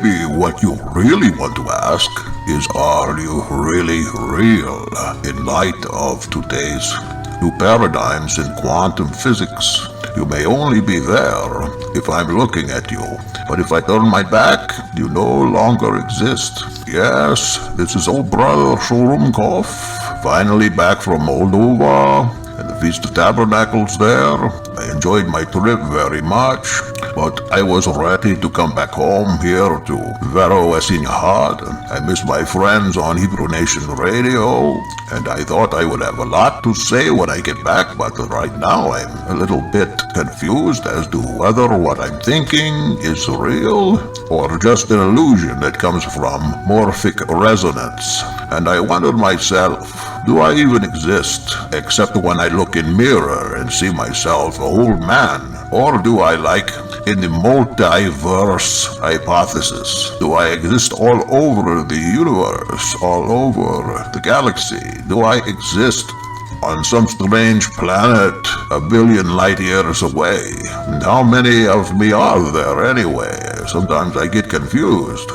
Maybe what you really want to ask is, are you really real in light of today's new paradigms in quantum physics? You may only be there if I'm looking at you, but if I turn my back, you no longer exist. Yes, this is old brother Schruumkoff, finally back from Moldova and the Feast of Tabernacles there. I enjoyed my trip very much, but I was ready to come back home here to Vero Essene Yahad. I miss my friends on Hebrew Nation Radio, and I thought I would have a lot to say when I get back, but right now I'm a little bit confused as to whether what I'm thinking is real or just an illusion that comes from Morphic Resonance. And I wondered myself, do I even exist except when I look in mirror and see myself a whole man? Or do I, like in the multiverse hypothesis, do I exist all over the universe, all over the galaxy? Do I exist on some strange planet a billion light years away? And how many of me are there anyway? Sometimes I get confused.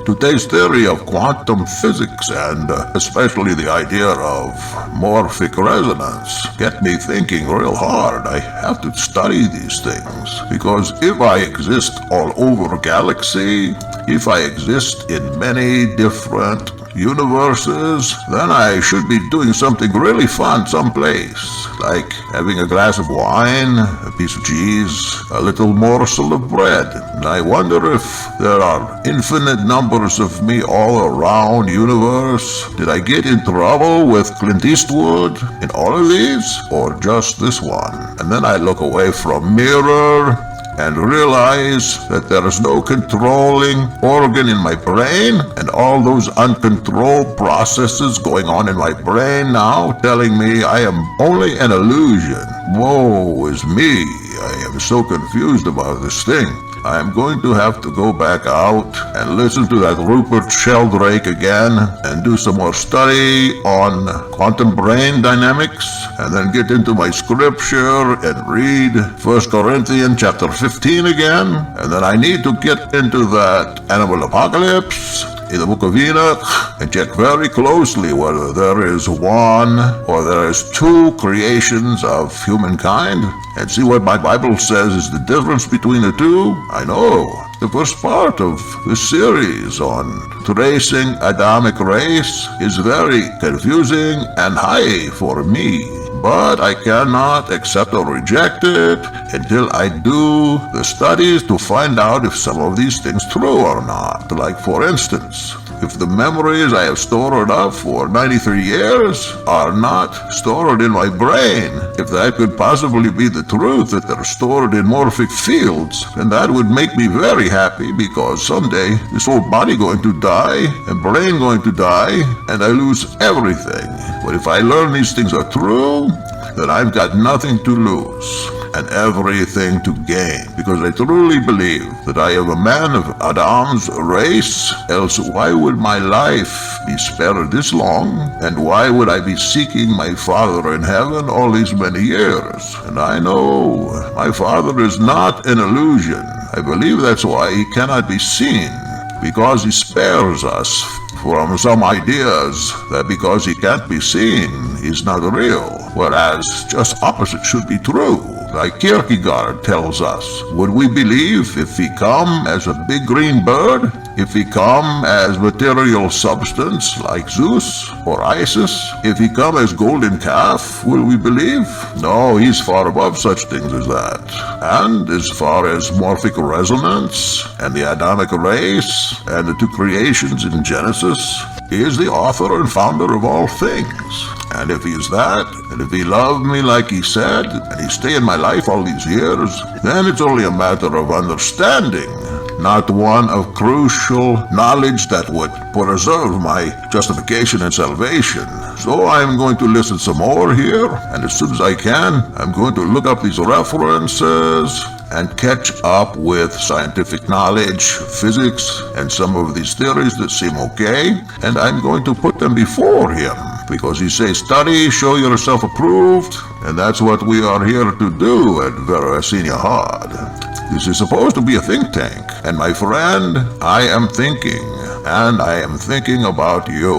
Today's theory of quantum physics and especially the idea of morphic resonance get me thinking real hard. I have to study these things because if I exist all over galaxy, if I exist in many different universes, then I should be doing something really fun someplace, like having a glass of wine, a piece of cheese, a little morsel of bread. And I wonder if there are infinite numbers of me all around universe. Did I get in trouble with Clint Eastwood in all of these, or just this one? And then I look away from mirror and realize that there is no controlling organ in my brain, and all those uncontrolled processes going on in my brain now telling me I am only an illusion. Woe is me. I am so confused about this thing. I am going to have to go back out and listen to that Rupert Sheldrake again and do some more study on quantum brain dynamics, and then get into my scripture and read 1 Corinthians chapter 15 again. And then I need to get into that animal apocalypse in the book of Enoch and check very closely whether there is one or there is two creations of humankind, and see what my Bible says is the difference between the two. I know the first part of this series on tracing Adamic race is very confusing and high for me, but I cannot accept or reject it until I do the studies to find out if some of these things true or not. Like, for instance, if the memories I have stored up for 93 years are not stored in my brain, if that could possibly be the truth, that they're stored in morphic fields, then that would make me very happy, because someday this whole body going to die and brain going to die and I lose everything. But if I learn these things are true, then I've got nothing to lose and everything to gain, because I truly believe that I am a man of Adam's race, else why would my life be spared this long, and why would I be seeking my Father in heaven all these many years? And I know my Father is not an illusion. I believe that's why he cannot be seen, because he spares us from some ideas that because he can't be seen, he's not real, whereas just opposite should be true. Like Kierkegaard tells us, would we believe if he come as a big green bird? If he come as material substance like Zeus or Isis? If he come as golden calf, will we believe? No, he's far above such things as that. And as far as morphic resonance and the Adamic race and the two creations in Genesis, he is the author and founder of all things. And if he's that, and if he loved me like he said, and he stayed in my life all these years, then it's only a matter of understanding, not one of crucial knowledge that would preserve my justification and salvation. So I'm going to listen some more here, and as soon as I can, I'm going to look up these references and catch up with scientific knowledge, physics, and some of these theories that seem okay, and I'm going to put them before him, because he says, study, show yourself approved, and that's what we are here to do at Vero Essene Yahad. This is supposed to be a think tank, And my friend, I am thinking, and I am thinking about you.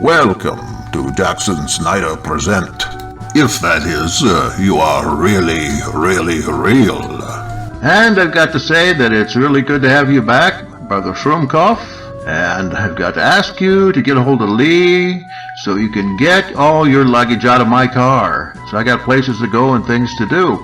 Welcome to Jackson Snyder Present. If that is, you are really, really real. And I've got to say that it's really good to have you back, Brother Schruumkoff. And I've got to ask you to get a hold of Lee so you can get all your luggage out of my car. So I got places to go and things to do.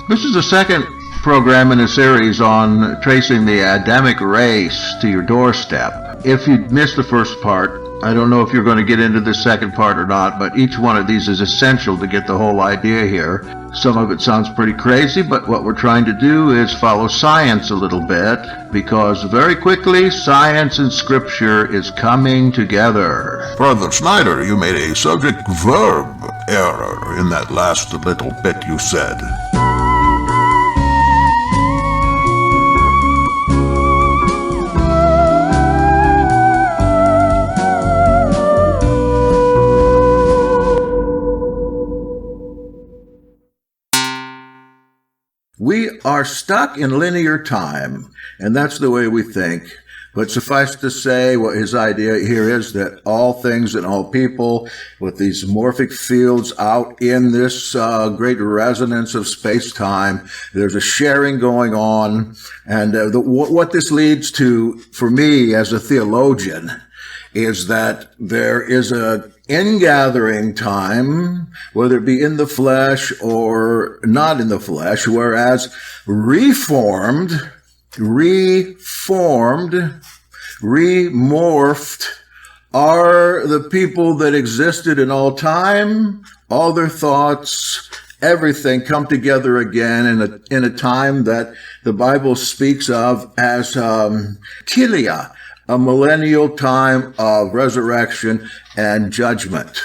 This is the second program in a series on tracing the Adamic race to your doorstep. If you missed the first part, I don't know if you're going to get into the second part or not, but each one of these is essential to get the whole idea here. Some of it sounds pretty crazy, but what we're trying to do is follow science a little bit, because very quickly science and scripture is coming together. Brother Snyder, you made a subject-verb error in that last little bit you said. We are stuck in linear time, and that's the way we think. But suffice to say, what his idea here is that all things and all people with these morphic fields out in this great resonance of space-time, there's a sharing going on. And what this leads to, for me as a theologian, is that there is a ingathering time, whether it be in the flesh or not in the flesh, whereas remorphed are the people that existed in all time, all their thoughts, everything come together again in a time that the Bible speaks of as Kilia, a millennial time of resurrection and judgment.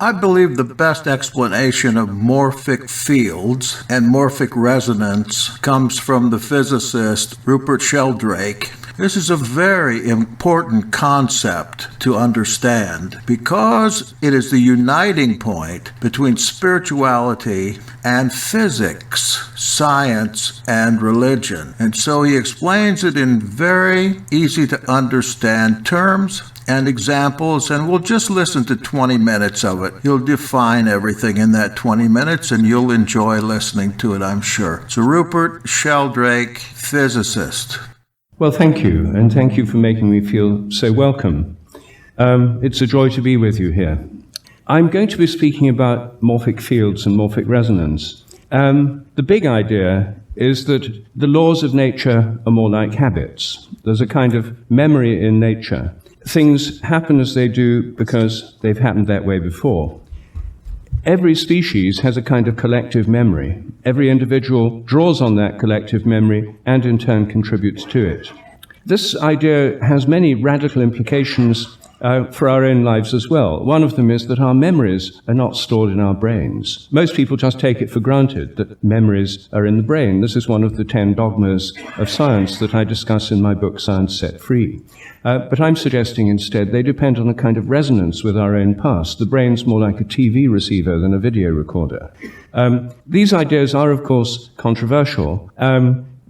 I believe the best explanation of morphic fields and morphic resonance comes from the physicist Rupert Sheldrake. This is a very important concept to understand because it is the uniting point between spirituality and physics, science, and religion. And so he explains it in very easy to understand terms and examples, and we'll just listen to 20 minutes of it. He'll define everything in that 20 minutes, and you'll enjoy listening to it, I'm sure. So Rupert Sheldrake, physicist. Well, thank you, and thank you for making me feel so welcome. It's a joy to be with you here. I'm going to be speaking about morphic fields and morphic resonance. The big idea is that the laws of nature are more like habits. There's a kind of memory in nature. Things happen as they do because they've happened that way before. Every species has a kind of collective memory. Every individual draws on that collective memory and in turn contributes to it. This idea has many radical implications for our own lives as well. One of them is that our memories are not stored in our brains. Most people just take it for granted that memories are in the brain. This is one of the 10 dogmas of science that I discuss in my book, Science Set Free. But I'm suggesting instead they depend on a kind of resonance with our own past. The brain's more like a TV receiver than a video recorder. These ideas are, of course, controversial,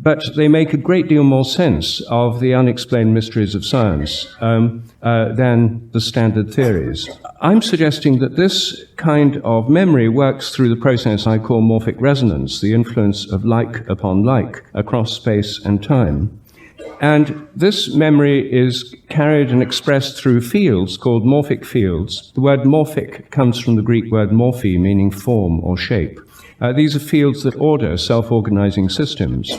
but they make a great deal more sense of the unexplained mysteries of science than the standard theories. I'm suggesting that this kind of memory works through the process I call morphic resonance, the influence of like upon like across space and time. And this memory is carried and expressed through fields called morphic fields. The word morphic comes from the Greek word morphe, meaning form or shape. These are fields that order self-organizing systems.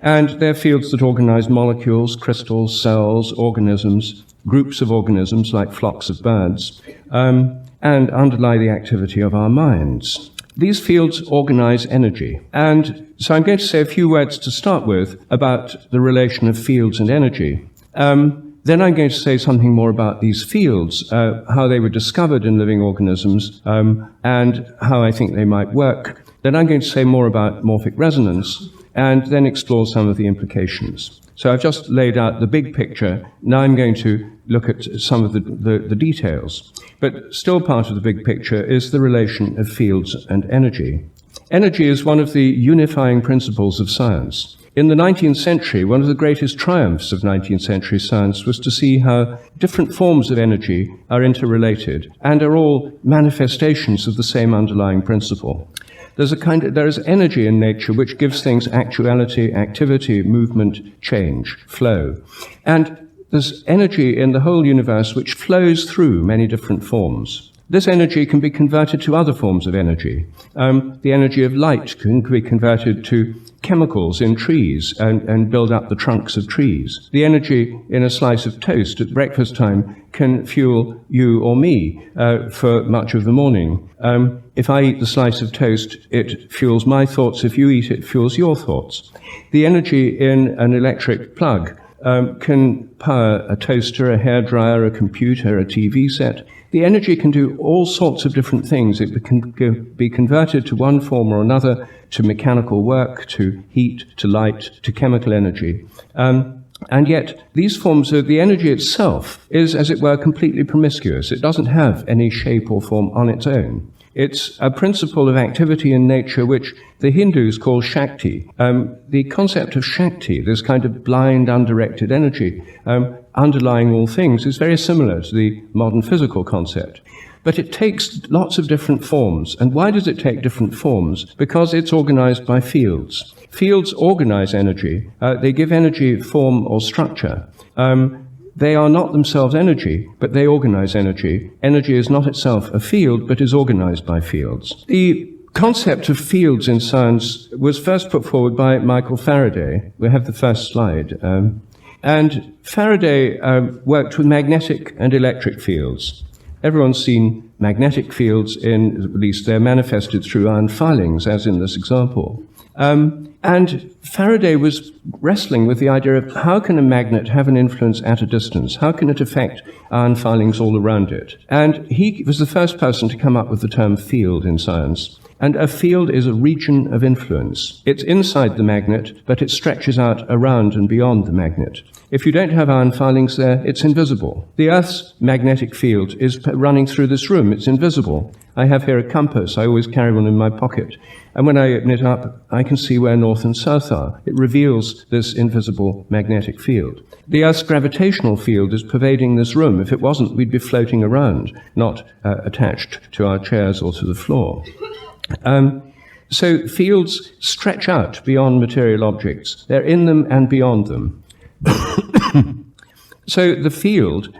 And they're fields that organize molecules, crystals, cells, organisms, groups of organisms like flocks of birds, and underlie the activity of our minds. These fields organize energy. And so I'm going to say a few words to start with about the relation of fields and energy. Then I'm going to say something more about these fields, how they were discovered in living organisms, and how I think they might work. Then I'm going to say more about morphic resonance, and then explore some of the implications. So I've just laid out the big picture. Now I'm going to look at some of the details. But still part of the big picture is the relation of fields and energy. Energy is one of the unifying principles of science. In the 19th century, one of the greatest triumphs of 19th century science was to see how different forms of energy are interrelated and are all manifestations of the same underlying principle. There is energy in nature which gives things actuality, activity, movement, change, flow. And there's energy in the whole universe which flows through many different forms. This energy can be converted to other forms of energy. The energy of light can be converted to chemicals in trees and build up the trunks of trees. The energy in a slice of toast at breakfast time can fuel you or me for much of the morning. If I eat the slice of toast, it fuels my thoughts. If you eat it, it fuels your thoughts. The energy in an electric plug can power a toaster, a hairdryer, a computer, a TV set. The energy can do all sorts of different things. It can be converted to one form or another, to mechanical work, to heat, to light, to chemical energy. And yet, these forms of the energy itself is, as it were, completely promiscuous. It doesn't have any shape or form on its own. It's a principle of activity in nature which the Hindus call Shakti. The concept of Shakti, this kind of blind, undirected energy underlying all things, is very similar to the modern physical concept. But it takes lots of different forms. And why does it take different forms? Because it's organized by fields. Fields organize energy. They give energy form or structure. They are not themselves energy, but they organize energy. Energy is not itself a field, but is organized by fields. The concept of fields in science was first put forward by Michael Faraday. We have the first slide. And Faraday worked with magnetic and electric fields. Everyone's seen magnetic fields at least they're manifested through iron filings, as in this example. And Faraday was wrestling with the idea of how can a magnet have an influence at a distance? How can it affect iron filings all around it? And he was the first person to come up with the term field in science. And a field is a region of influence. It's inside the magnet, but it stretches out around and beyond the magnet. If you don't have iron filings there, it's invisible. The Earth's magnetic field is running through this room. It's invisible. I have here a compass. I always carry one in my pocket. And when I open it up, I can see where north and south are. It reveals this invisible magnetic field. The Earth's gravitational field is pervading this room. If it wasn't, we'd be floating around, not attached to our chairs or to the floor. So fields stretch out beyond material objects. They're in them and beyond them. So the field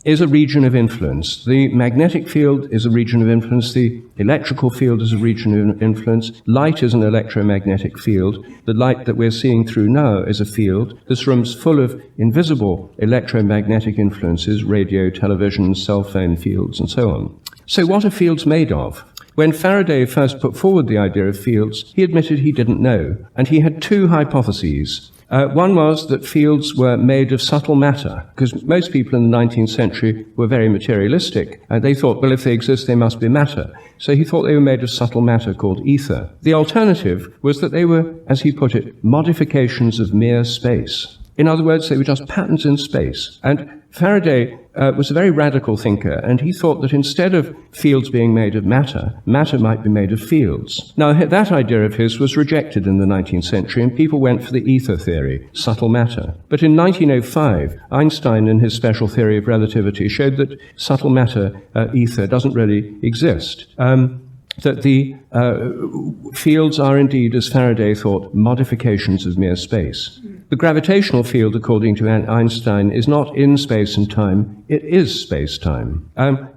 is a region of influence. The magnetic field is a region of influence. The electrical field is a region of influence. Light is an electromagnetic field. The light that we're seeing through now is a field. This room's full of invisible electromagnetic influences, radio, television, cell phone fields, and so on. So what are fields made of? When Faraday first put forward the idea of fields, he admitted he didn't know, and he had two hypotheses. One was that fields were made of subtle matter, because most people in the 19th century were very materialistic, and they thought, well, if they exist, they must be matter. So he thought they were made of subtle matter called ether. The alternative was that they were, as he put it, modifications of mere space. In other words, they were just patterns in space. And Faraday was a very radical thinker, and he thought that instead of fields being made of matter, matter might be made of fields. Now, that idea of his was rejected in the 19th century, and people went for the ether theory, subtle matter. But in 1905, Einstein, in his special theory of relativity, showed that subtle matter, ether, doesn't really exist. That the fields are indeed, as Faraday thought, modifications of mere space. The gravitational field, according to Einstein, is not in space and time, it is space-time.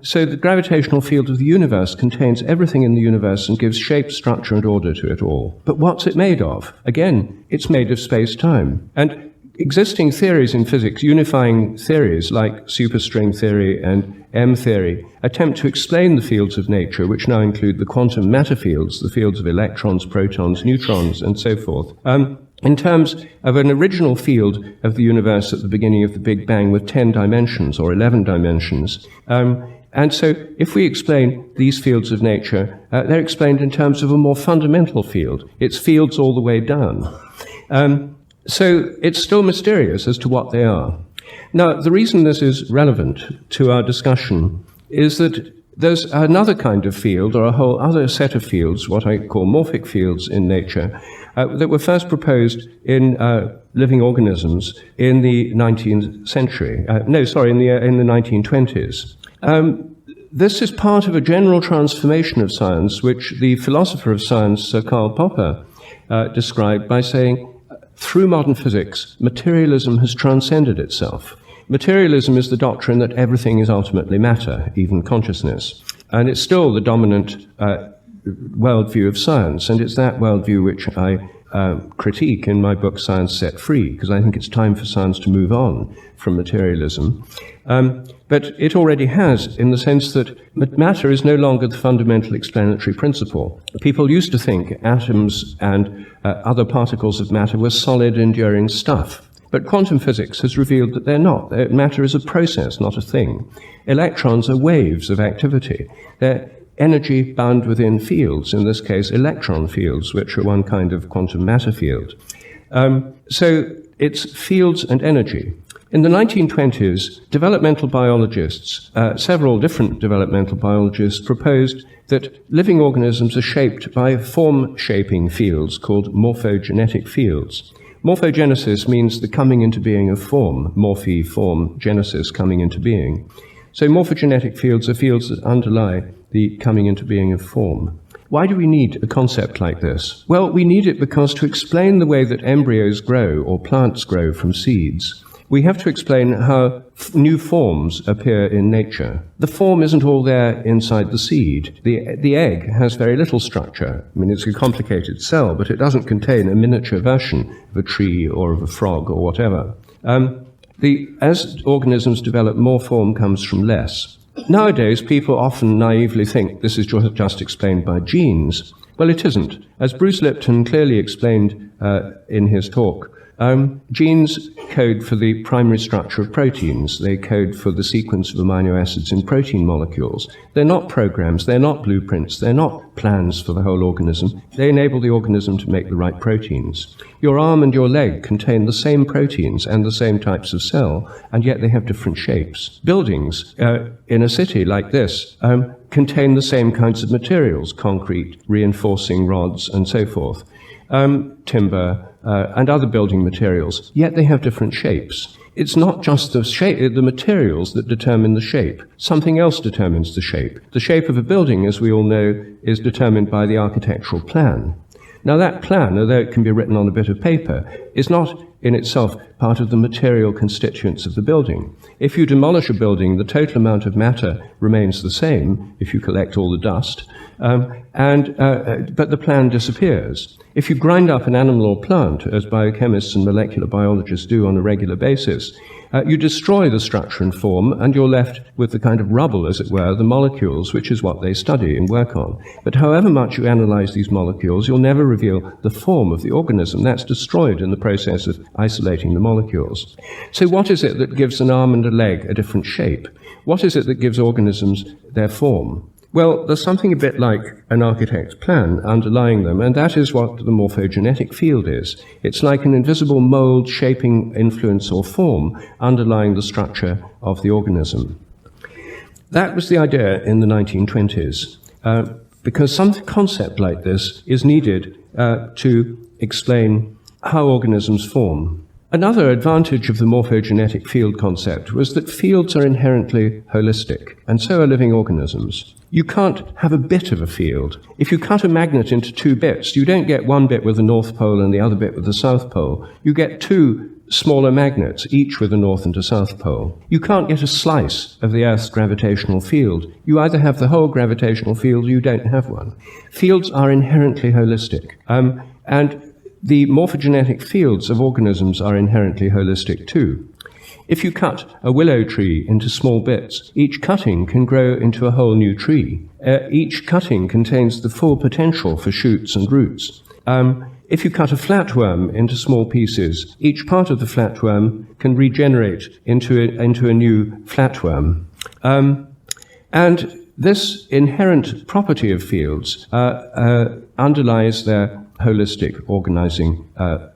So the gravitational field of the universe contains everything in the universe and gives shape, structure, and order to it all. But what's it made of? Again, it's made of space-time. And existing theories in physics, unifying theories like superstring theory and M theory, attempt to explain the fields of nature, which now include the quantum matter fields, the fields of electrons, protons, neutrons, and so forth, in terms of an original field of the universe at the beginning of the Big Bang with 10 dimensions or 11 dimensions. And so if we explain these fields of nature, they're explained in terms of a more fundamental field. It's fields all the way down. So it's still mysterious as to what they are. Now, the reason this is relevant to our discussion is that there's another kind of field, or a whole other set of fields, what I call morphic fields in nature, that were first proposed in living organisms in the 19th century. In the 1920s. This is part of a general transformation of science, which the philosopher of science, Sir Karl Popper, described by saying, through modern physics, materialism has transcended itself. Materialism is the doctrine that everything is ultimately matter, even consciousness. And it's still the dominant worldview of science, and it's that worldview which I critique in my book Science Set Free, because I think it's time for science to move on from materialism. But it already has, in the sense that matter is no longer the fundamental explanatory principle. People used to think atoms and other particles of matter were solid, enduring stuff. But quantum physics has revealed that they're not. Matter is a process, not a thing. Electrons are waves of activity. They're energy bound within fields, in this case electron fields, which are one kind of quantum matter field. So it's fields and energy. In the 1920s, developmental biologists, several different developmental biologists, proposed that living organisms are shaped by form-shaping fields called morphogenetic fields. Morphogenesis means the coming into being of form, morphe, form, genesis, coming into being. So morphogenetic fields are fields that underlie the coming into being of form. Why do we need a concept like this? Well, we need it because to explain the way that embryos grow or plants grow from seeds, we have to explain how new forms appear in nature. The form isn't all there inside the seed. The egg has very little structure. I mean, it's a complicated cell, but it doesn't contain a miniature version of a tree or of a frog or whatever. As organisms develop, more form comes from less. Nowadays, people often naively think this is just explained by genes. Well, it isn't. As Bruce Lipton clearly explained in his talk, genes code for the primary structure of proteins. They code for the sequence of amino acids in protein molecules. They're not programs, they're not blueprints, they're not plans for the whole organism. They enable the organism to make the right proteins. Your arm and your leg contain the same proteins and the same types of cell, and yet they have different shapes. Buildings in a city like this contain the same kinds of materials, concrete, reinforcing rods, and so forth. Timber, and other building materials, yet they have different shapes. It's not just the materials that determine the shape. Something else determines the shape. The shape of a building, as we all know, is determined by the architectural plan. Now that plan, although it can be written on a bit of paper, is not in itself part of the material constituents of the building. If you demolish a building, the total amount of matter remains the same if you collect all the dust, but the plan disappears. If you grind up an animal or plant, as biochemists and molecular biologists do on a regular basis, you destroy the structure and form, and you're left with the kind of rubble, as it were, the molecules, which is what they study and work on. But however much you analyze these molecules, you'll never reveal the form of the organism. That's destroyed in the process of isolating the molecules. So what is it that gives an arm and a leg a different shape? What is it that gives organisms their form? Well, there's something a bit like an architect's plan underlying them, and that is what the morphogenetic field is. It's like an invisible mold, shaping, influence, or form underlying the structure of the organism. That was the idea in the 1920s, because some concept like this is needed to explain how organisms form. Another advantage of the morphogenetic field concept was that fields are inherently holistic, and so are living organisms. You can't have a bit of a field. If you cut a magnet into two bits, you don't get one bit with the North Pole and the other bit with the South Pole. You get two smaller magnets, each with a North and a South Pole. You can't get a slice of the Earth's gravitational field. You either have the whole gravitational field or you don't have one. Fields are inherently holistic. And the morphogenetic fields of organisms are inherently holistic too. If you cut a willow tree into small bits, each cutting can grow into a whole new tree. Each cutting contains the full potential for shoots and roots. If you cut a flatworm into small pieces, each part of the flatworm can regenerate into a new flatworm. And this inherent property of fields underlies their holistic organizing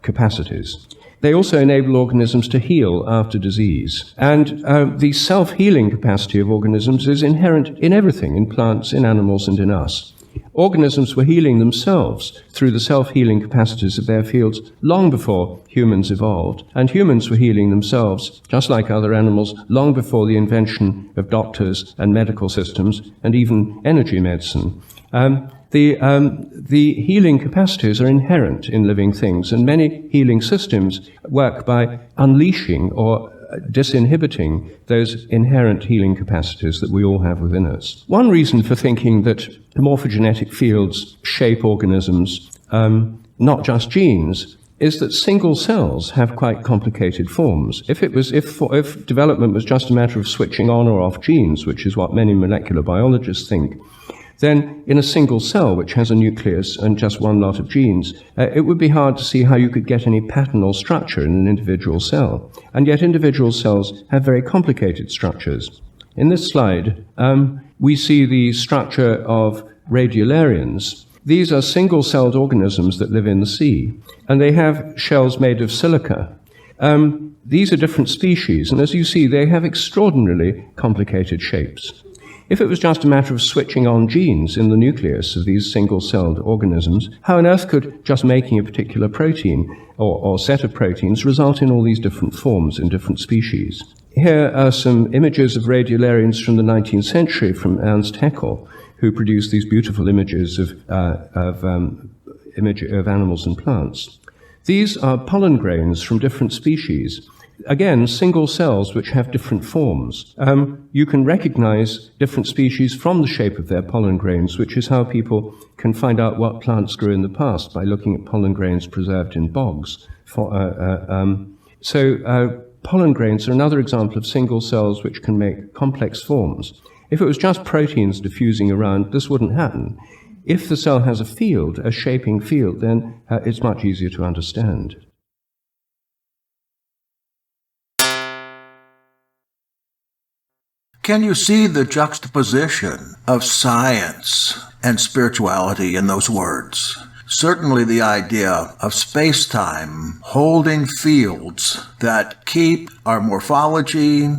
capacities. They also enable organisms to heal after disease. And the self-healing capacity of organisms is inherent in everything, in plants, in animals, and in us. Organisms were healing themselves through the self-healing capacities of their fields long before humans evolved. And humans were healing themselves, just like other animals, long before the invention of doctors and medical systems, and even energy medicine. The healing capacities are inherent in living things, and many healing systems work by unleashing or disinhibiting those inherent healing capacities that we all have within us. One reason for thinking that morphogenetic fields shape organisms, not just genes, is that single cells have quite complicated forms. If development was just a matter of switching on or off genes, which is what many molecular biologists think, then in a single cell, which has a nucleus and just one lot of genes, it would be hard to see how you could get any pattern or structure in an individual cell. And yet individual cells have very complicated structures. In this slide, we see the structure of Regularians. These are single-celled organisms that live in the sea, and they have shells made of silica. These are different species, and as you see, they have extraordinarily complicated shapes. If it was just a matter of switching on genes in the nucleus of these single-celled organisms, how on earth could just making a particular protein or set of proteins result in all these different forms in different species? Here are some images of Regularians from the 19th century from Ernst Haeckel, who produced these beautiful images of animals and plants. These are pollen grains from different species. Again, single cells which have different forms. You can recognize different species from the shape of their pollen grains, which is how people can find out what plants grew in the past by looking at pollen grains preserved in bogs. Pollen grains are another example of single cells which can make complex forms. If it was just proteins diffusing around, this wouldn't happen. If the cell has a field, a shaping field, then it's much easier to understand. Can you see the juxtaposition of science and spirituality in those words? Certainly the idea of space-time holding fields that keep our morphology,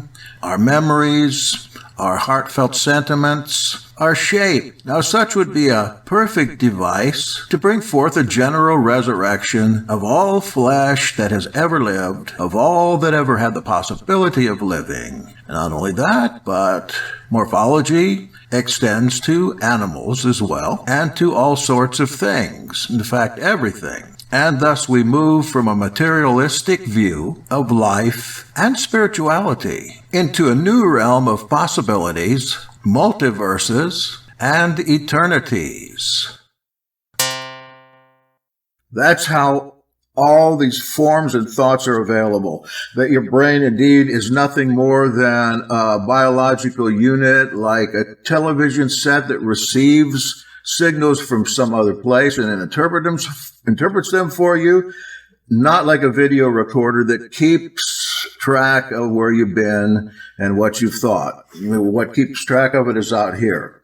our memories, our heartfelt sentiments, our shape. Now, such would be a perfect device to bring forth a general resurrection of all flesh that has ever lived, of all that ever had the possibility of living. And not only that, but morphology extends to animals as well, and to all sorts of things. In fact, everything. And thus we move from a materialistic view of life and spirituality into a new realm of possibilities, multiverses, and eternities. That's how all these forms and thoughts are available. That your brain indeed is nothing more than a biological unit, like a television set that receives signals from some other place and then interprets them for you, not like a video recorder that keeps track of where you've been and what you've thought. What keeps track of it is out here.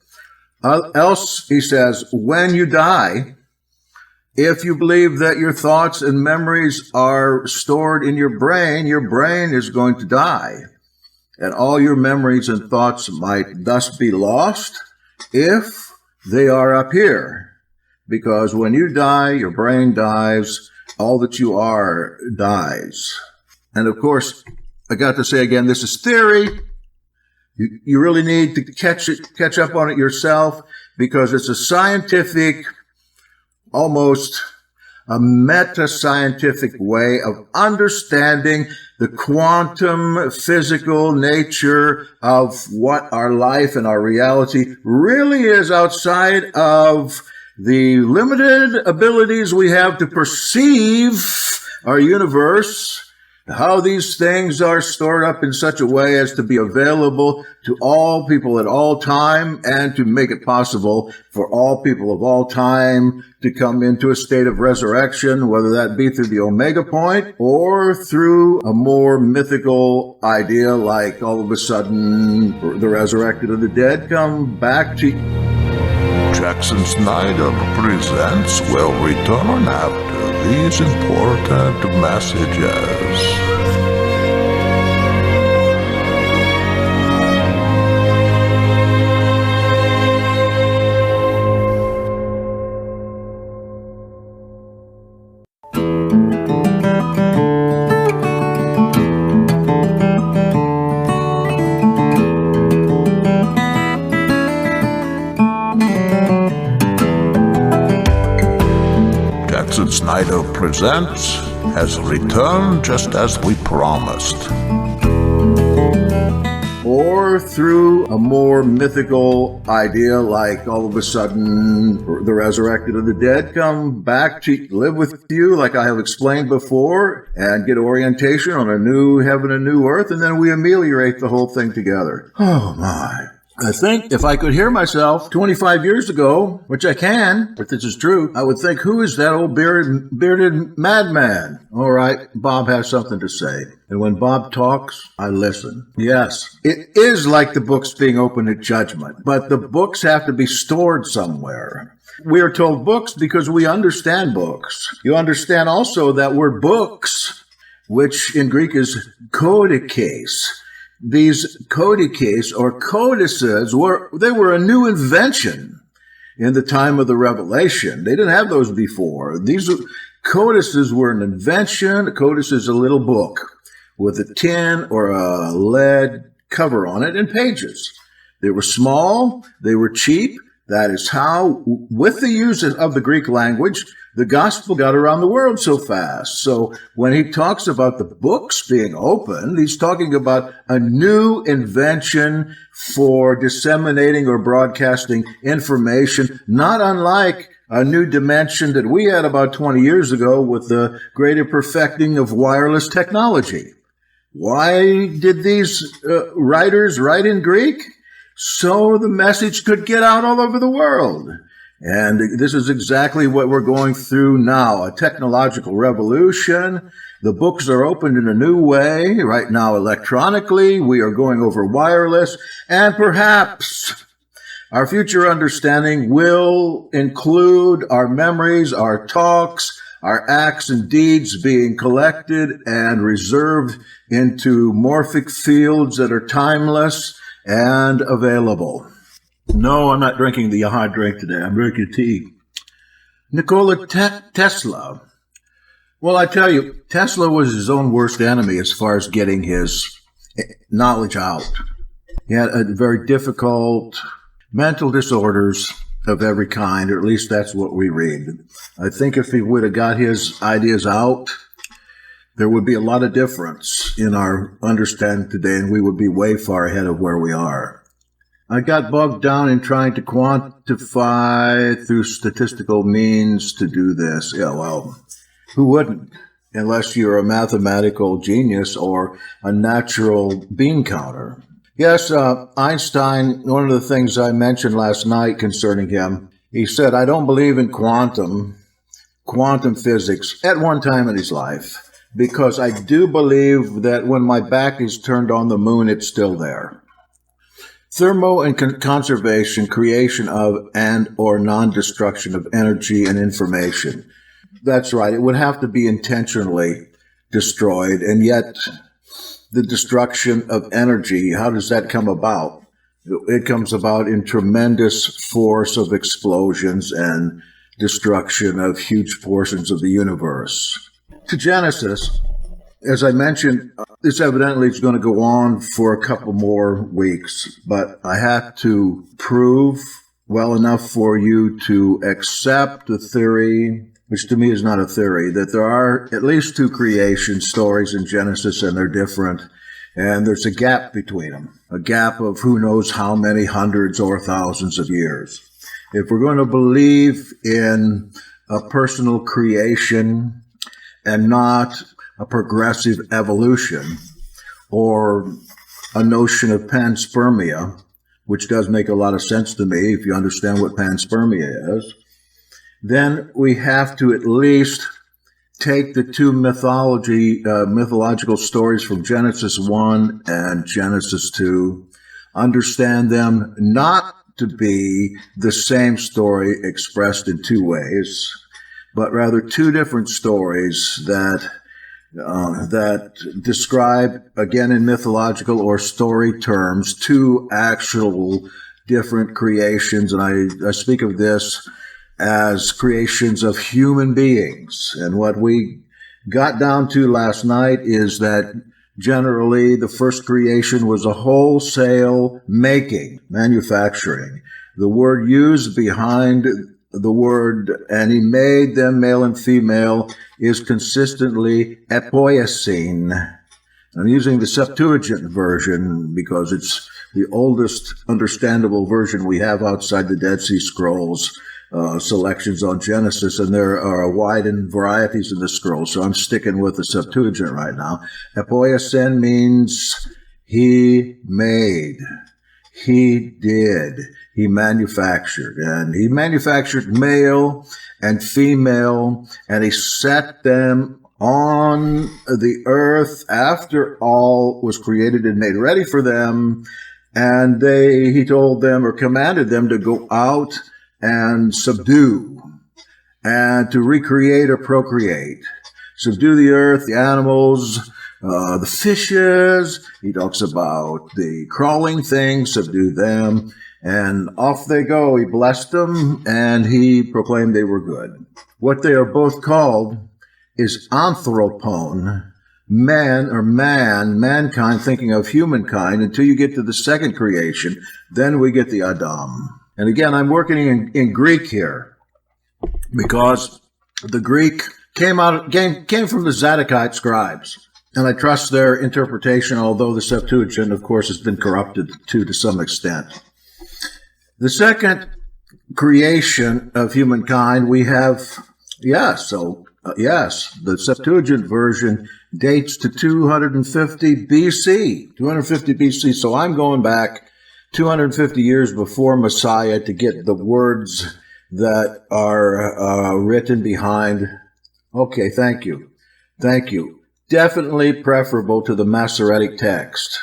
Else, he says, when you die, if you believe that your thoughts and memories are stored in your brain is going to die. And all your memories and thoughts might thus be lost if they are up here. Because when you die, your brain dies, all that you are dies. And of course, I got to say again, this is theory. You really need to catch up on it yourself, because it's a scientific, almost a meta-scientific way of understanding the quantum physical nature of what our life and our reality really is outside of the limited abilities we have to perceive our universe, how these things are stored up in such a way as to be available to all people at all time, and to make it possible for all people of all time to come into a state of resurrection, whether that be through the Omega point or through a more mythical idea like all of a sudden the resurrected of the dead come back to Jackson Snyder presents will return after these important messages. Snyder Presents has returned just as we promised. Or through a more mythical idea like all of a sudden the resurrected of the dead come back to live with you like I have explained before and get orientation on a new heaven and new earth, and then we ameliorate the whole thing together. Oh my. I think if I could hear myself 25 years ago, which I can, if this is true, I would think, who is that old bearded madman? All right, Bob has something to say. And when Bob talks, I listen. Yes, it is like the books being opened at judgment, but the books have to be stored somewhere. We are told books because we understand books. You understand also that word books, which in Greek is kodikes. These kodikes or codices were a new invention in the time of the Revelation. They didn't have those before. These codices were an invention. A codice is a little book with a tin or a lead cover on it and pages. They were small. They were cheap. That is how, with the use of the Greek language, the gospel got around the world so fast. So when he talks about the books being opened, he's talking about a new invention for disseminating or broadcasting information, not unlike a new dimension that we had about 20 years ago with the greater perfecting of wireless technology. Why did these writers write in Greek? So the message could get out all over the world. And this is exactly what we're going through now, a technological revolution. The books are opened in a new way. Right now, electronically, we are going over wireless, and perhaps our future understanding will include our memories, our talks, our acts and deeds being collected and reserved into morphic fields that are timeless and available. No, I'm not drinking the Yahad drink today. I'm drinking tea. Nikola Tesla. Well, I tell you, Tesla was his own worst enemy as far as getting his knowledge out. He had a very difficult mental disorders of every kind, or at least that's what we read. I think if he would have got his ideas out, there would be a lot of difference in our understanding today, and we would be way far ahead of where we are. I got bogged down in trying to quantify through statistical means to do this. Yeah, well, who wouldn't? Unless you're a mathematical genius or a natural bean counter. Yes, Einstein, one of the things I mentioned last night concerning him, he said, I don't believe in quantum physics at one time in his life, because I do believe that when my back is turned on the moon, it's still there. Thermo and conservation, creation of and or non-destruction of energy and information. That's right. It would have to be intentionally destroyed. And yet the destruction of energy, how does that come about? It comes about in tremendous force of explosions and destruction of huge portions of the universe. To Genesis, as I mentioned, this evidently is going to go on for a couple more weeks, but I have to prove well enough for you to accept the theory, which to me is not a theory, that there are at least two creation stories in Genesis and they're different, and there's a gap between them, a gap of who knows how many hundreds or thousands of years. If we're going to believe in a personal creation and not a progressive evolution, or a notion of panspermia, which does make a lot of sense to me if you understand what panspermia is, then we have to at least take the two mythological stories from Genesis 1 and Genesis 2, understand them not to be the same story expressed in two ways, but rather two different stories that describe, again in mythological or story terms, two actual different creations. And I speak of this as creations of human beings. And what we got down to last night is that generally the first creation was a wholesale making, manufacturing. The word used behind the word, and he made them male and female, is consistently epoiasine. I'm using the Septuagint version because it's the oldest understandable version we have outside the Dead Sea Scrolls selections on Genesis, and there are a wide varieties in the scrolls, so I'm sticking with the Septuagint right now. Epoiasen means he made, he did, he manufactured, and he manufactured male and female, and he set them on the earth after all was created and made ready for them, and he told them or commanded them to go out and subdue and to recreate or procreate. Subdue the earth, the animals, the fishes. He talks about the crawling things, subdue them, and off they go. He blessed them, and he proclaimed they were good. What they are both called is anthropon, man or mankind, thinking of humankind, until you get to the second creation. Then we get the Adam. And again, I'm working in Greek here because the Greek came from the Zadokite scribes. And I trust their interpretation, although the Septuagint, of course, has been corrupted to some extent. The second creation of humankind we have, yes, the Septuagint version dates to 250 BC. 250 BC. So I'm going back 250 years before Messiah to get the words that are written behind. Okay, thank you. Definitely preferable to the Masoretic text,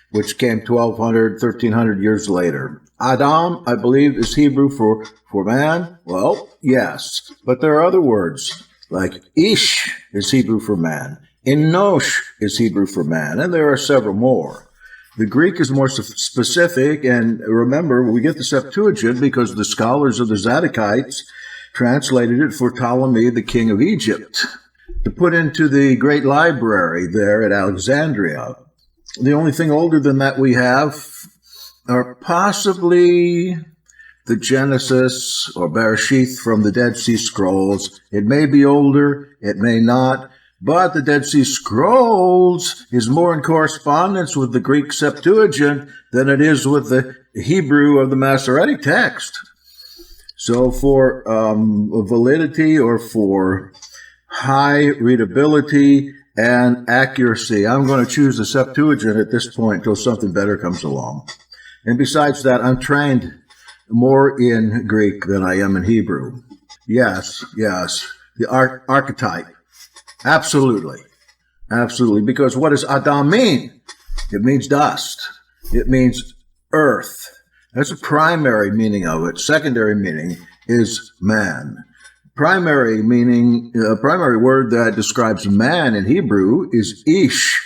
which came 1,200, 1,300 years later. Adam, I believe, is Hebrew for man. Well, yes, but there are other words, like Ish is Hebrew for man. Enosh is Hebrew for man, and there are several more. The Greek is more specific, and remember, we get the Septuagint because the scholars of the Zadokites translated it for Ptolemy, the king of Egypt, to put into the great library there at Alexandria. The only thing older than that we have are possibly the Genesis or Bereshith from the Dead Sea Scrolls. It may be older, it may not. But the Dead Sea Scrolls is more in correspondence with the Greek Septuagint than it is with the Hebrew of the Masoretic text. So for validity or for high readability and accuracy, I'm going to choose the Septuagint at this point until something better comes along. And besides that, I'm trained more in Greek than I am in Hebrew. Yes, the archetype. Absolutely. Because what does Adam mean? It means dust. It means earth. That's the primary meaning of it. Secondary meaning is man. Primary word that describes man in Hebrew is Ish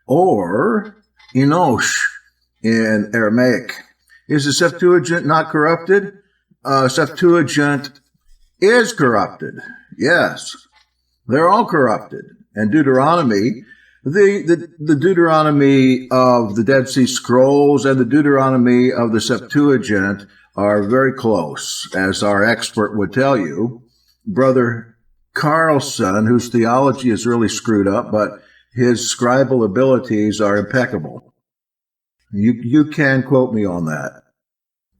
or Enosh in Aramaic. Is the Septuagint not corrupted? Septuagint is corrupted. Yes. They're all corrupted. And Deuteronomy, the Deuteronomy of the Dead Sea Scrolls and the Deuteronomy of the Septuagint are very close, as our expert would tell you. Brother Carlson, whose theology is really screwed up, but his scribal abilities are impeccable. You can quote me on that.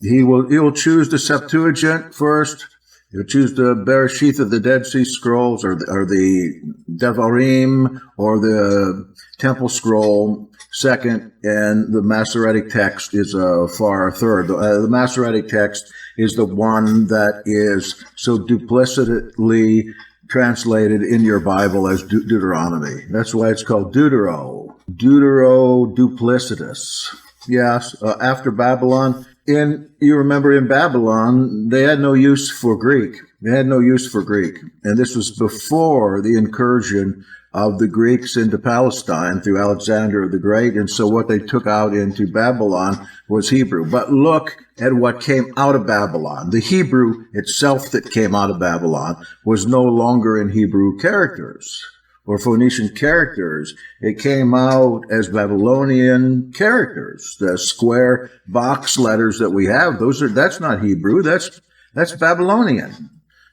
He will choose the Septuagint first. He'll choose the Bereshith of the Dead Sea Scrolls or the Devarim or the Temple Scroll second, and the Masoretic text is far third. The Masoretic text is the one that is so duplicitously translated in your Bible as Deuteronomy. That's why it's called Deutero duplicitous. Yes, after Babylon, You remember in Babylon, they had no use for Greek. And this was before the incursion of the Greeks into Palestine through Alexander the Great. And so what they took out into Babylon was Hebrew. But look at what came out of Babylon. The Hebrew itself that came out of Babylon was no longer in Hebrew characters or Phoenician characters. It came out as Babylonian characters. The square box letters that we have, that's not Hebrew, that's Babylonian.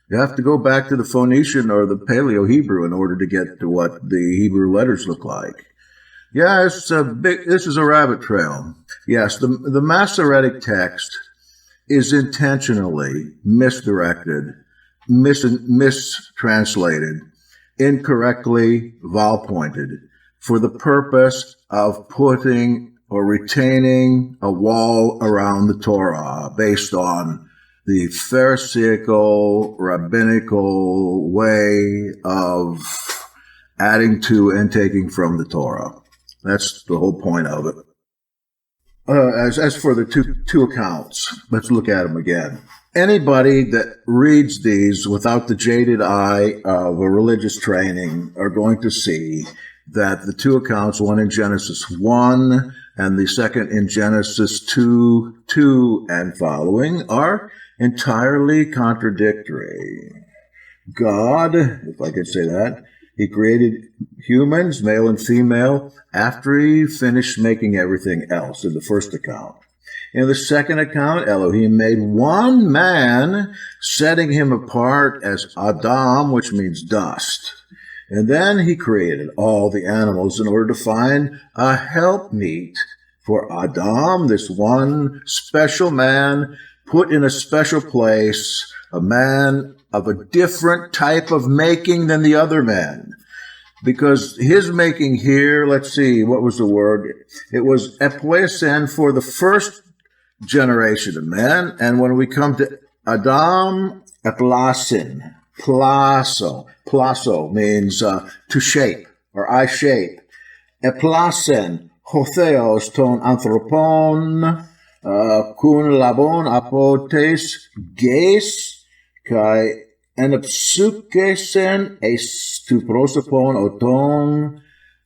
You have to go back to the Phoenician or the Paleo-Hebrew in order to get to what the Hebrew letters look like. Yeah, this is a rabbit trail. Yes, the Masoretic text is intentionally misdirected, mistranslated, incorrectly vowel-pointed for the purpose of putting or retaining a wall around the Torah based on the Pharisaical, rabbinical way of adding to and taking from the Torah. That's the whole point of it. As for the two accounts, let's look at them again. Anybody that reads these without the jaded eye of a religious training are going to see that the two accounts, one in Genesis 1 and the second in Genesis 2 and following, are entirely contradictory. God, if I could say that, he created humans, male and female, after he finished making everything else in the first account. In the second account, Elohim made one man, setting him apart as Adam, which means dust. And then he created all the animals in order to find a helpmeet for Adam, this one special man put in a special place, a man of a different type of making than the other men. Because his making here, let's see, what was the word? It was epoesen for the first generation of men. And when we come to Adam, eplasin, plaso means to shape, or I shape. Eplasen, hotheos ton anthropon, kun labon apotes ges, kai enepsukesen es tu prosopon oton,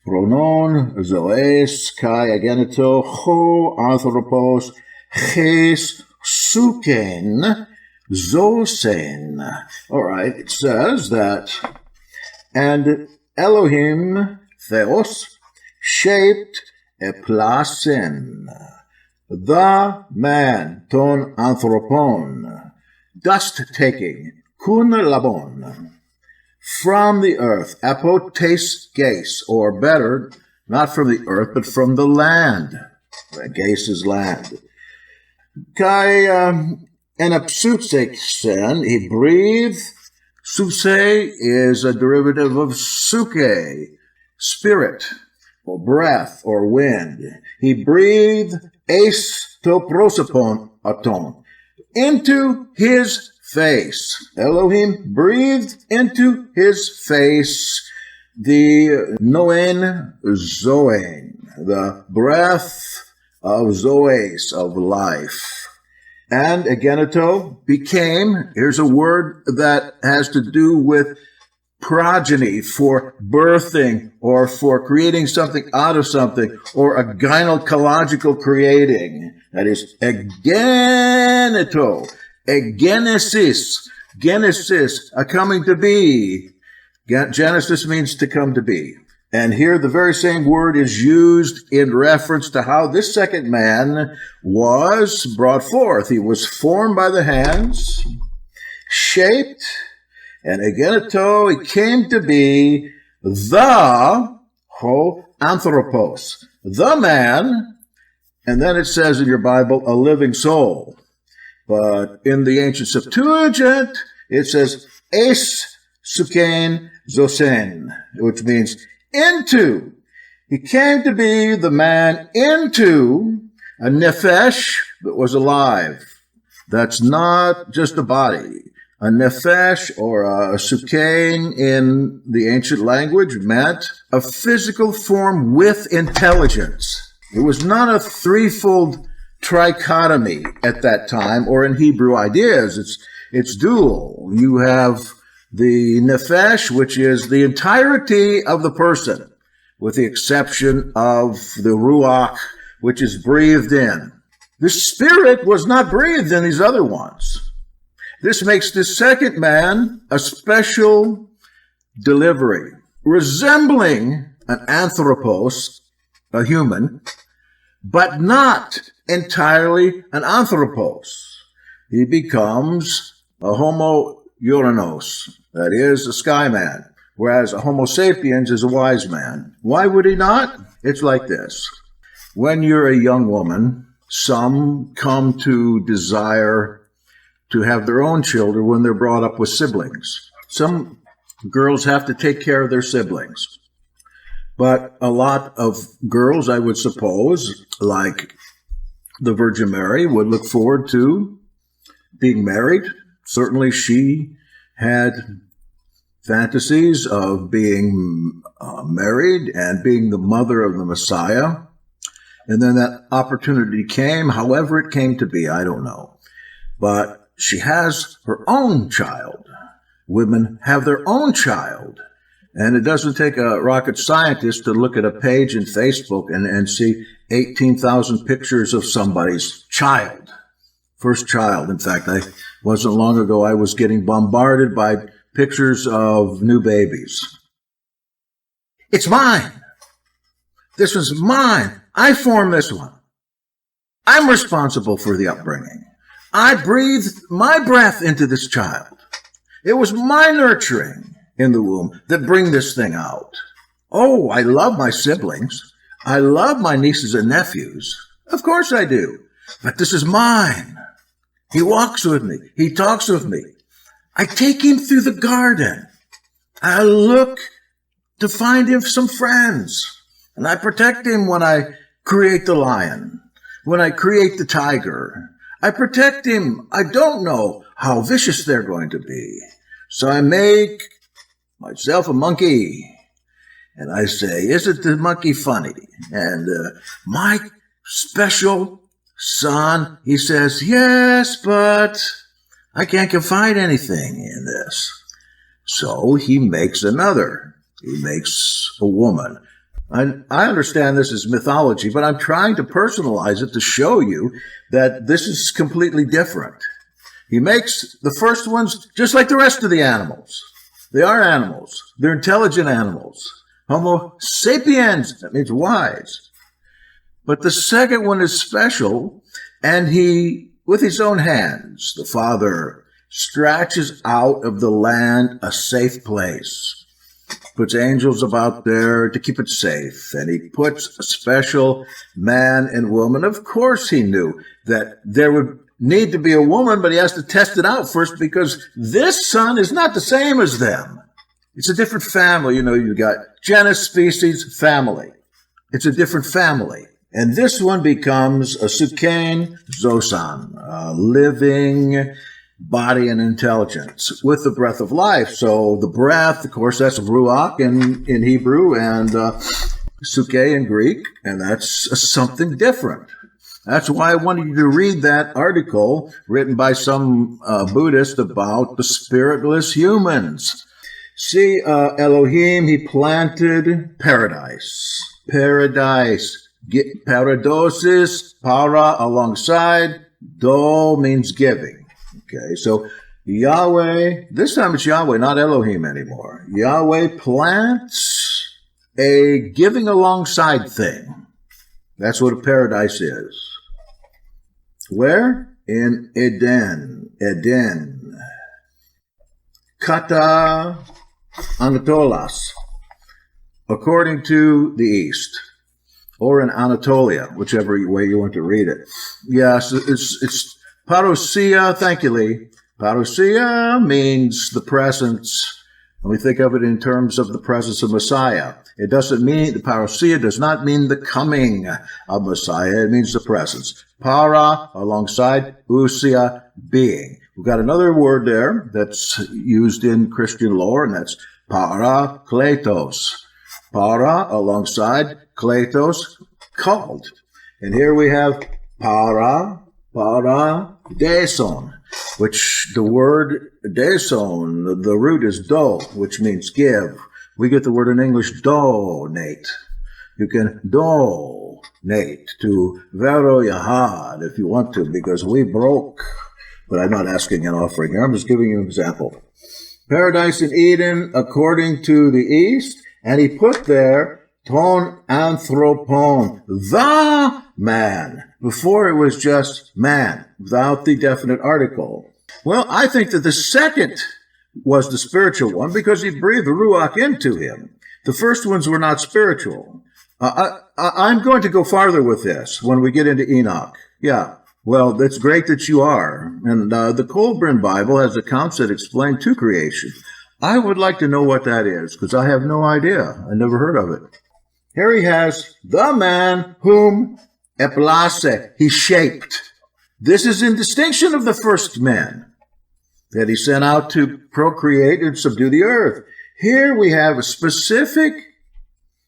pronon zoes, kai ageneto ho anthropos, ches suken, zosen. All right, it says that, and Elohim, Theos, shaped a plasen, the man, ton anthropon, dust-taking, kun labon, from the earth, apotes ges, or better, not from the earth, but from the land. Ges is land. Kai enapsuksen, he breathed. Suse is a derivative of suke, spirit, or breath, or wind. He breathed es to prosopon aton, into his face. Elohim breathed into his face the noen zoen, the breath of zoes, of life. And ageneto became, here's a word that has to do with progeny, for birthing or for creating something out of something, or a gynecological creating. That is ageneto, genesis, a coming to be. Genesis means to come to be. And here the very same word is used in reference to how this second man was brought forth. He was formed by the hands, shaped, and ageneto, he came to be the ho anthropos, the man, and then it says in your Bible, a living soul. But in the ancient Septuagint, it says es suken zosen, which means into. He came to be the man into a nefesh that was alive. That's not just a body. A nefesh or a sukain in the ancient language meant a physical form with intelligence. It was not a threefold trichotomy at that time, or in Hebrew ideas, it's dual. You have the nefesh, which is the entirety of the person, with the exception of the ruach, which is breathed in. The spirit was not breathed in these other ones. This makes the second man a special delivery, resembling an anthropos, a human, but not entirely an anthropos. He becomes a homo Uranus, that is, a sky man, whereas a homo sapiens is a wise man. Why would he not? It's like this. When you're a young woman, some come to desire to have their own children when they're brought up with siblings. Some girls have to take care of their siblings. But a lot of girls, I would suppose, like the Virgin Mary, would look forward to being married. Certainly she had fantasies of being married and being the mother of the Messiah. And then that opportunity came, however it came to be, I don't know. But she has her own child. Women have their own child. And it doesn't take a rocket scientist to look at a page in Facebook and see 18,000 pictures of somebody's child. First child. In fact, I wasn't long ago, I was getting bombarded by pictures of new babies. It's mine. This was mine. I formed this one. I'm responsible for the upbringing. I breathed my breath into this child. It was my nurturing in the womb that bring this thing out. Oh, I love my siblings. I love my nieces and nephews. Of course I do. But this is mine. He walks with me. He talks with me. I take him through the garden. I look to find him some friends. And I protect him when I create the lion, when I create the tiger. I protect him. I don't know how vicious they're going to be. So I make myself a monkey. And I say, isn't the monkey funny? And my special son, he says, yes, but I can't confide anything in this. So he makes another. He makes a woman. I understand this is mythology, but I'm trying to personalize it to show you that this is completely different. He makes the first ones just like the rest of the animals. They are animals. They're intelligent animals. Homo sapiens, that means wise. But the second one is special, and he, with his own hands, the father, stretches out of the land a safe place. Puts angels about there to keep it safe, and he puts a special man and woman. Of course he knew that there would need to be a woman, but he has to test it out first because this son is not the same as them. It's a different family. You know, you've got genus, species, family. It's a different family. And this one becomes a Sukain Zosan, a living body and intelligence with the breath of life. So the breath, of course, that's Ruach in Hebrew and Suke in Greek, and that's something different. That's why I wanted you to read that article written by some Buddhist about the spiritless humans. See, Elohim, he planted paradise. Paradise. Paradosis, para, alongside. Do means giving. Okay, so Yahweh, this time it's Yahweh, not Elohim anymore. Yahweh plants a giving alongside thing. That's what a paradise is. Where? In Eden. Eden. Kata Anatolas, according to the East, or in Anatolia, whichever way you want to read it. Yes, it's parousia, thank you, Lee. Parousia means the presence, and we think of it in terms of the presence of Messiah. It doesn't mean, the parousia does not mean the coming of Messiah, it means the presence. Para, alongside, ousia, being. We've got another word there that's used in Christian lore, and that's parakletos. Para, alongside, kletos, called. And here we have deson, which the word deson, the root is do, which means give. We get the word in English donate. You can donate to Vero Yahad if you want to, because we broke. But I'm not asking an offering here. I'm just giving you an example. Paradise in Eden, according to the East, and he put there ton anthropon, the man. Before it was just man, without the definite article. Well, I think that the second was the spiritual one because he breathed the Ruach into him. The first ones were not spiritual. I'm going to go farther with this when we get into Enoch. Yeah, well, that's great that you are. And the Colburn Bible has accounts that explain two creation. I would like to know what that is because I have no idea. I never heard of it. Here he has the man whom eplase, he shaped. This is in distinction of the first man that he sent out to procreate and subdue the earth. Here we have a specific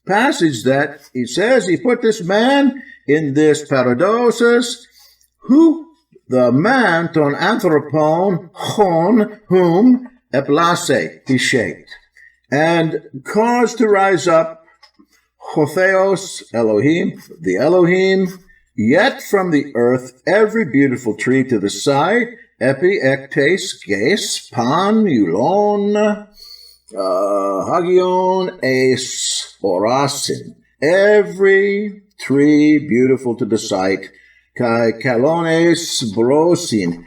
passage that he says he put this man in this paradosis, who the man ton anthropon chon whom eplase, he shaped, and caused to rise up Hotheos Elohim, the Elohim, yet from the earth every beautiful tree to the side, epi, ectes, ges, pan, eulon, hagion, es, orasin. Every tree beautiful to the sight, kai kalones, brosin.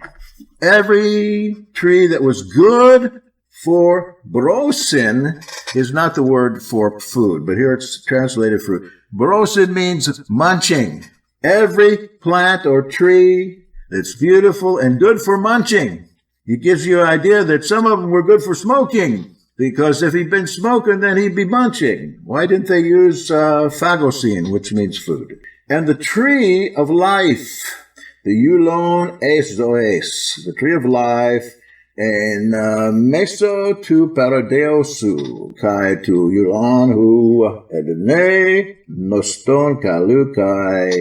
Every tree that was good for brosin is not the word for food, but here it's translated fruit. Brosin means munching. Every plant or tree that's beautiful and good for munching. It gives you an idea that some of them were good for smoking, because if he'd been smoking, then he'd be munching. Why didn't they use phagosine, which means food? And the tree of life, the eulon es zoes, the tree of life, and meso tu paradeosu, kai tu eulon hu edene noston kalu kai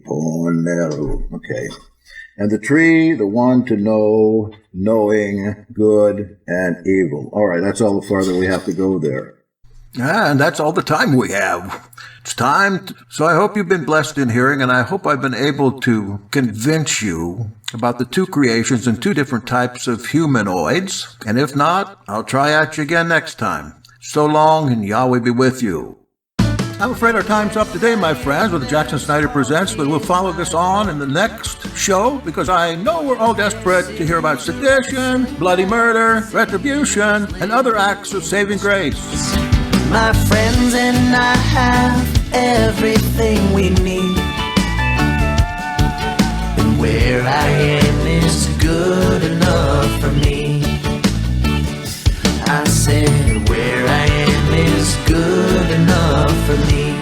poneru. Okay. And the tree, the one to know, knowing good and evil. All right, that's all the farther we have to go there. And that's all the time we have. It's time. So I hope you've been blessed in hearing, and I hope I've been able to convince you about the two creations and two different types of humanoids. And if not, I'll try at you again next time. So long, and Yahweh be with you. I'm afraid our time's up today, my friends, with Jackson Snyder Presents, but we'll follow this on in the next show because I know we're all desperate to hear about sedition, bloody murder, retribution, and other acts of saving grace. My friends and I have everything we need, and where I am is good enough for me. I said where I am is good enough for me.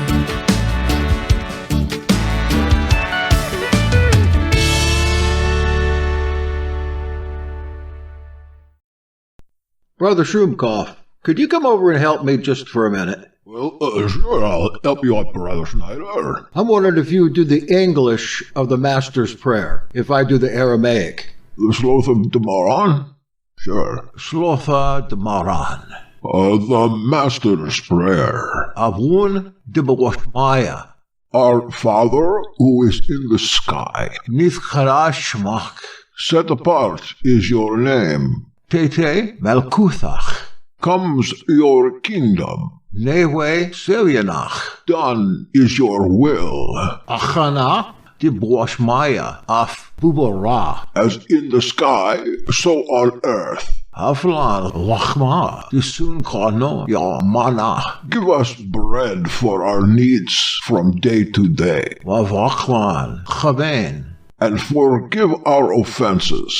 Brother Schruumkoff, could you come over and help me just for a minute? Well, sure, I'll help you out, Brother Snyder. I'm wondering if you would do the English of the Master's Prayer, if I do the Aramaic. The Sloth of Damaran? Sure. Slotha Damaran. The Master's Prayer. Avun Dibawashmaya. Our Father, who is in the sky. Nithkarashmach. Set apart is your name. Tete Melkuthach. Comes your kingdom. Newe Silianach. Done is your will. Achana Dibawashmaya. Af Bubara. As in the sky, so on earth. Aflan Lachma. Disun Kano Yamana. Give us bread for our needs from day to day. Wavaklan Chaven. And forgive our offenses.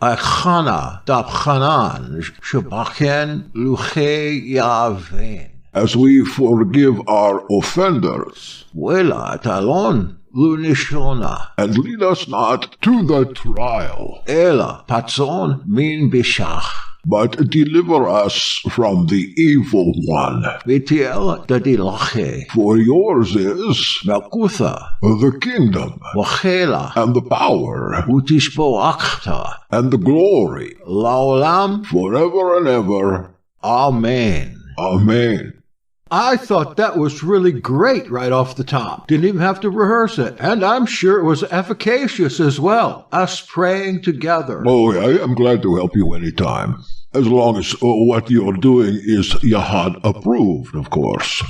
Achana Dabchanan Shabachen Luche Yaven. As we forgive our offenders. Wela Talon Lunishona. And lead us not to the trial. Ela Patson Min Bishach. but deliver us from the evil one. Vitiel Dadilache, For yours is Melkutha, the kingdom, Wachela, and the power, Utishbo Akta, and the glory, Laolam, forever and ever. Amen. Amen. I thought that was really great right off the top. Didn't even have to rehearse it. And I'm sure it was efficacious as well, us praying together. Oh, yeah, I'm glad to help you anytime. As long as what you're doing is Yahad approved, of course.